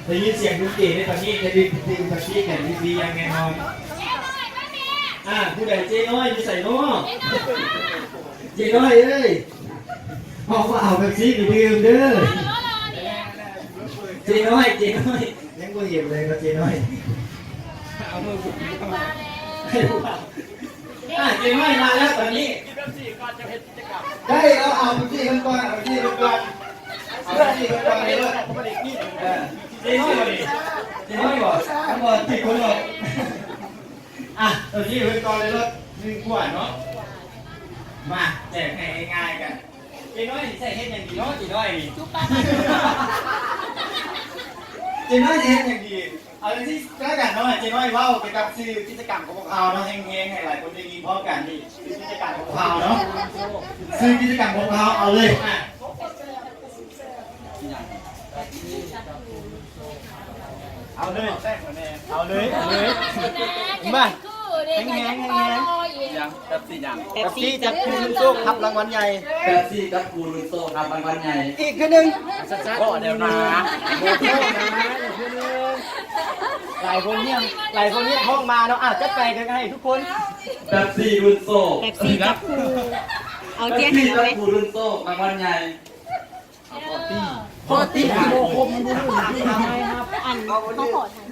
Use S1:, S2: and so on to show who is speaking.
S1: ได้ยินเสียงดนตรีในตอนนี้จะดึงดึงตอนนี้แข่งดีๆยังไงนอนผู้ใดเจ๊น้อยมีใส่น้อเจ๊น้อยเอ้ยบอกว่าเอาแบบนี้ดื่มเด้อเจ๊น้อยยังไม่เห็นเลยก็เจ๊น้อยเอามือบุกให้ดูเจ๊น้อยมาแล้วตอนนี้ได้เอาที่กันก่อนเอาที่กันก่อนเลยเจ๊น้อยบอกทั้งหมด10 คนเลยเอาที่กันก่อนเลยรถ1 ขวดเนาะมาแจกให้ง่ายๆกันเจ๊น้อยใส่เฮ็ดอย่างดีเนาะเจ๊น้อยนี่เจ๊น้อยเฮ็ดอย่างดีเอาที่แล้วกันเนาะเจ๊น้อยว่าเกี่ยวกับชื่อกิจกรรมของพวกเราเนาะแห้งๆให้หลายคนได้ยินพร้อมกันนี่คือกิจกรรมของเราเนาะชื่อกิจกรรมของเราเอาเลยเอาเลยมาแห้งยังแบบสี่อย่างแบบสี่จับคูณโซ่ครับรางวัลใหญ่แบบสี่จับคูณโซ่ครับรางวัลใหญ่อีกแค่นึงก็เดี๋ยวนะหลายคนเนี่ยห้องมาเนาะจัดไปกันให้ทุกคนแบบสี่รุ่นโซ่
S2: แบบซีจับคูเอาเตี้ย
S1: สี่
S2: ให้
S1: จับ
S2: เลย
S1: คูณรุ่นโซ่รางวัลใหญ่
S2: พอตีกิโลคมดูดูทำไมครับอันเขาขอทาง